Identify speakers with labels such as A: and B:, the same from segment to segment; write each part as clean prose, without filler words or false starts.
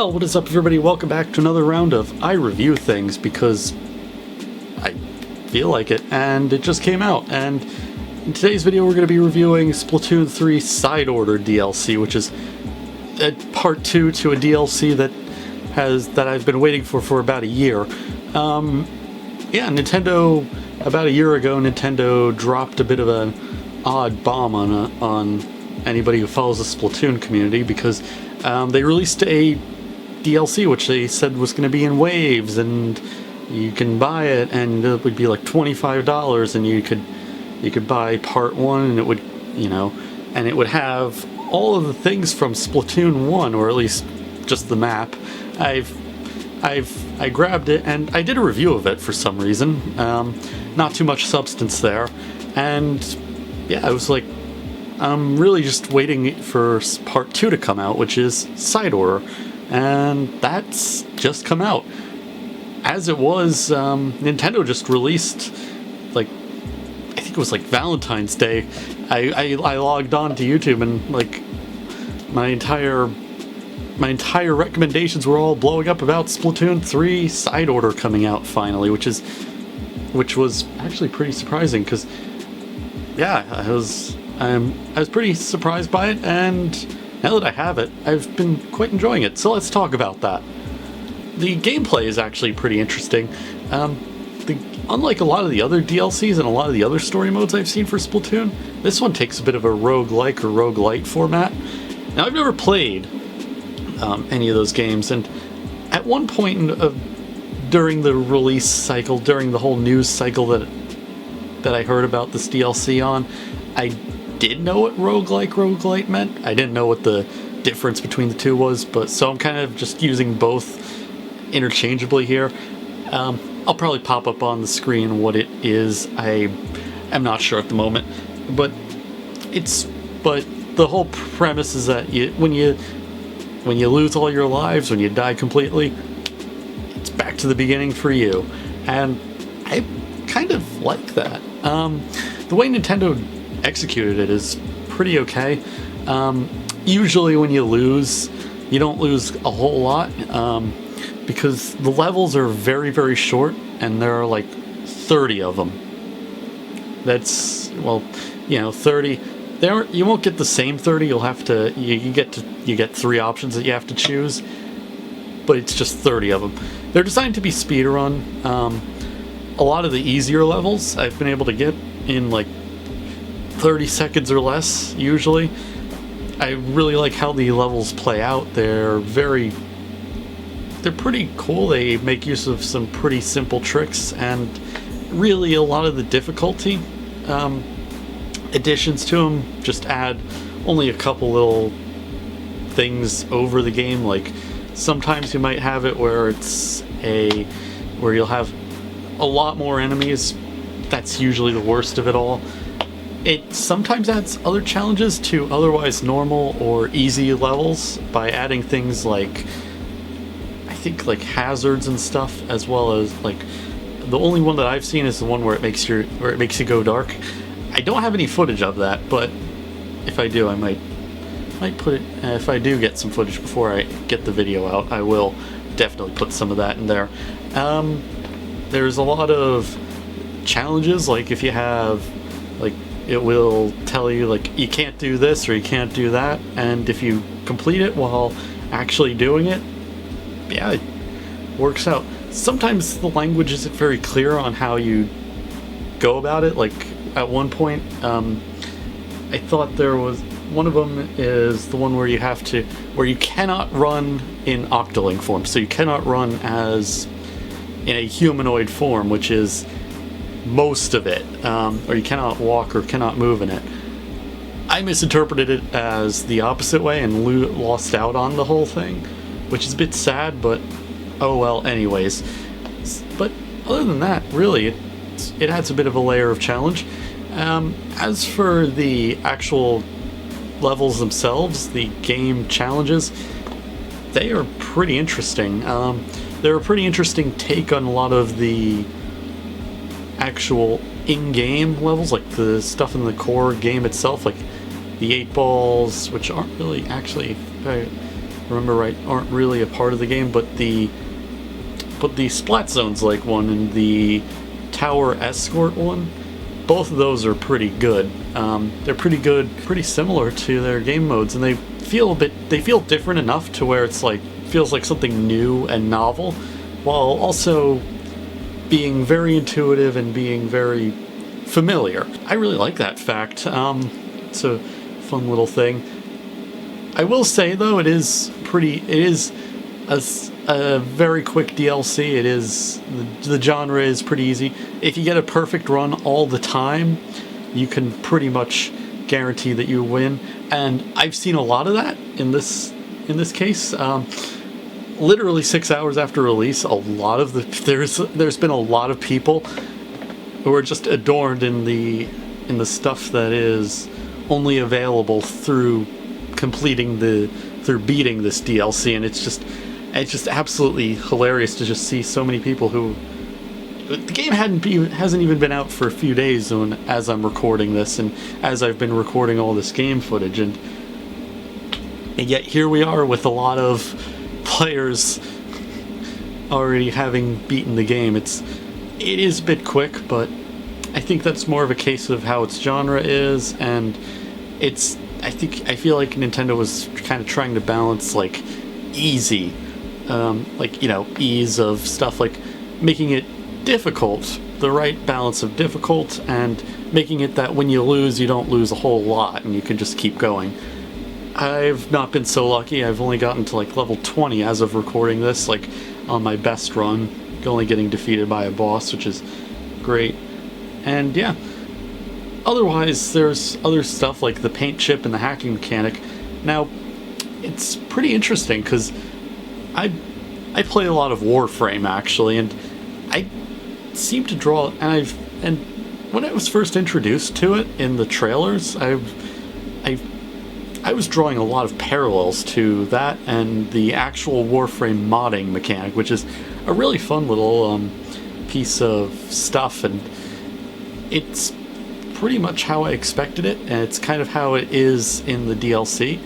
A: Well, what is up, everybody? Welcome back to another round of I Review Things, because I feel like it, and it just came out. And in today's video, we're going to be reviewing Splatoon 3 Side Order DLC, which is a part 2 to a DLC that I've been waiting for about a year. Yeah, Nintendo, about a year ago, Nintendo dropped a bit of an odd bomb on anybody who follows the Splatoon community, because they released a DLC which they said was going to be in waves, and you can buy it, and it would be like $25, and you could buy part 1, and it would, and it would have all of the things from Splatoon 1, or at least just the map. I grabbed it, and I did a review of it for some reason. Not too much substance there, and yeah, I was like, I'm really just waiting for part 2 to come out, which is Side Order, and that's just come out. As it was, Nintendo just released, like, I think it was like Valentine's Day. I logged on to YouTube, and like my entire recommendations were all blowing up about Splatoon 3 Side Order coming out finally, which was actually pretty surprising, because yeah, I was pretty surprised by it, and now that I have it, I've been quite enjoying it. So let's talk about that. The gameplay is actually pretty interesting. Unlike a lot of the other DLCs and a lot of the other story modes I've seen for Splatoon, this one takes a bit of a roguelike or roguelite format. Now, I've never played any of those games, and at one point during the release cycle, during the whole news cycle that I heard about this DLC on, I did know what roguelite meant. I didn't know what the difference between the two was, but so I'm kind of just using both interchangeably here. I'll probably pop up on the screen what it is. I am not sure at the moment, but the whole premise is that when you lose all your lives, when you die completely, it's back to the beginning for you, and I kind of like that. The way Nintendo executed it is pretty okay. Usually when you lose, you don't lose a whole lot, because the levels are very, very short, and there are like 30 of them. That's, well, 30. You won't get the same 30. You'll have to, you get 3 options that you have to choose, but it's just 30 of them. They're designed to be speedrun. A lot of the easier levels I've been able to get in like 30 seconds or less, usually. I really like how the levels play out. They're pretty cool. They make use of some pretty simple tricks, and really a lot of the difficulty additions to them just add only a couple little things over the game. Like, sometimes you might have it where you'll have a lot more enemies. That's usually the worst of it all. It sometimes adds other challenges to otherwise normal or easy levels by adding things like, I think, like hazards and stuff, as well as, like, the only one that I've seen is the one where it makes you go dark. I don't have any footage of that, but if I do, I might put it, if I do get some footage before I get the video out, I will definitely put some of that in there. There's a lot of challenges, like if you have, like, it will tell you, like, you can't do this or you can't do that, and if you complete it while actually doing it, yeah, it works out. Sometimes the language isn't very clear on how you go about it. Like, at one point, I thought there was one of them is the one where you cannot run in Octoling form, so you cannot run as in a humanoid form, which is most of it, or you cannot walk or cannot move in it. I misinterpreted it as the opposite way and lost out on the whole thing, which is a bit sad, but oh well anyways. But other than that, really, it adds a bit of a layer of challenge. As for the actual levels themselves, the game challenges, they are pretty interesting. They're a pretty interesting take on a lot of the actual in-game levels, like the stuff in the core game itself, like the 8 balls, which aren't really actually, if I remember right, aren't really a part of the game, but the Splat Zones like one and the Tower Escort one, both of those are pretty good. They're pretty good, pretty similar to their game modes, and they feel different enough to where it's like feels like something new and novel, while also being very intuitive and being very familiar. I really like that fact. It's a fun little thing. I will say though, it is a very quick DLC. It is, the genre is pretty easy. If you get a perfect run all the time, you can pretty much guarantee that you win. And I've seen a lot of that in this case. Literally 6 hours after release, there's been a lot of people who are just adorned in the stuff that is only available through beating this DLC, and it's just absolutely hilarious to just see so many people who the game hasn't even been out for a few days as I'm recording this, and as I've been recording all this game footage, and yet here we are with a lot of players already having beaten the game. It is a bit quick, but I think that's more of a case of how its genre is, and I feel like Nintendo was kind of trying to balance like easy, ease of stuff, like making it difficult, the right balance of difficult, and making it that when you lose, you don't lose a whole lot and you can just keep going. I've not been so lucky. I've only gotten to like level 20 as of recording this, like on my best run, only getting defeated by a boss, which is great. And yeah, otherwise there's other stuff like the paint chip and the hacking mechanic. Now, it's pretty interesting because I play a lot of Warframe actually, and I seem to draw, and when I was first introduced to it in the trailers, I was drawing a lot of parallels to that and the actual Warframe modding mechanic, which is a really fun little piece of stuff, and it's pretty much how I expected it, and it's kind of how it is in the DLC,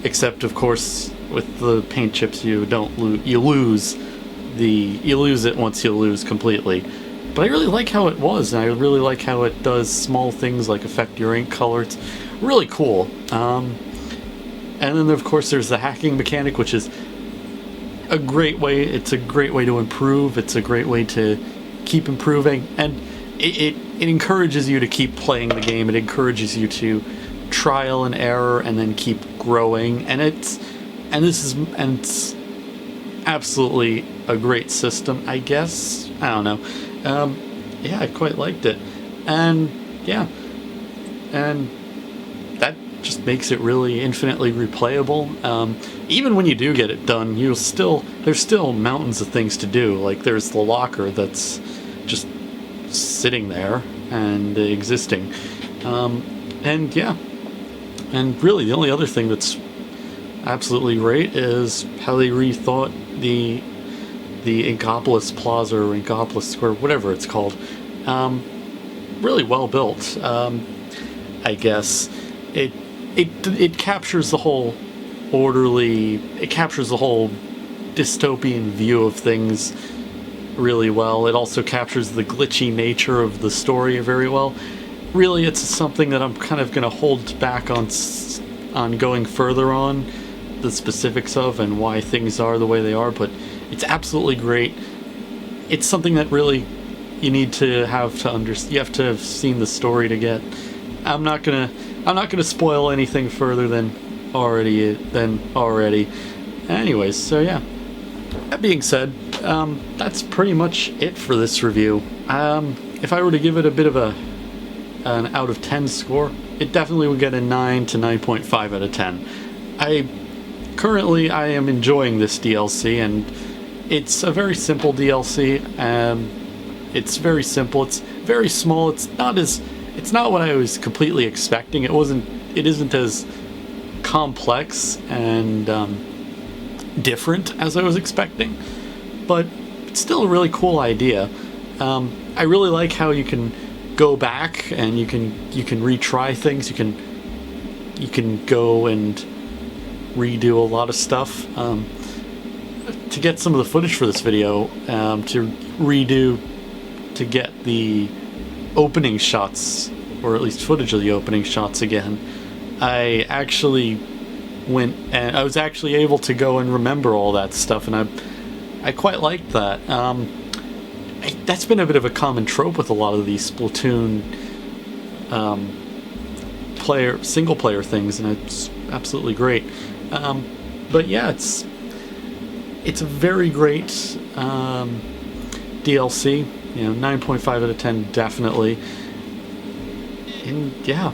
A: except of course with the paint chips you lose it once you lose completely. But I really like how it was, and I really like how it does small things like affect your ink color. It's really cool. And then of course there's the hacking mechanic, which is a great way. It's a great way to improve. It's a great way to keep improving, and it encourages you to keep playing the game. It encourages you to trial and error and then keep growing. And it's absolutely a great system, I guess. I don't know. Yeah, I quite liked it, and yeah, and that just makes it really infinitely replayable. Even when you do get it done, there's still mountains of things to do. Like there's the locker that's just sitting there and existing, and yeah, and really the only other thing that's absolutely great is how they rethought the Inkopolis Plaza or Inkopolis Square, whatever it's called. Really well built. I guess it captures the whole dystopian view of things really well. It also captures the glitchy nature of the story very well. Really, it's something that I'm kind of going to hold back on going further on the specifics of and why things are the way they are, but it's absolutely great. It's something that really you need to have to understand. You have to have seen the story to get. I'm not gonna spoil anything further than already. Anyways, so yeah. That being said, that's pretty much it for this review. If I were to give it a bit of an out of 10 score, it definitely would get a 9 to 9.5 out of 10. I am enjoying this DLC, and it's a very simple DLC. It's very simple. It's very small. It's not what I was completely expecting. It isn't as complex and different as I was expecting, but it's still a really cool idea. I really like how you can go back and you can retry things. You can go and redo a lot of stuff. To get some of the footage for this video, to get the opening shots, or at least footage of the opening shots again, I actually went and I was actually able to go and remember all that stuff, and I quite liked that. That's been a bit of a common trope with a lot of these Splatoon single player things, and it's absolutely great. But yeah, it's a very great DLC. 9.5 out of 10 definitely. And yeah.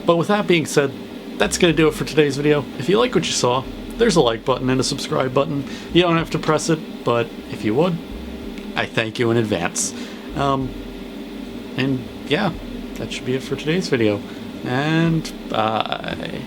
A: But with that being said, that's going to do it for today's video. If you like what you saw, there's a like button and a subscribe button. You don't have to press it, but if you would, I thank you in advance. And yeah, that should be it for today's video. And bye.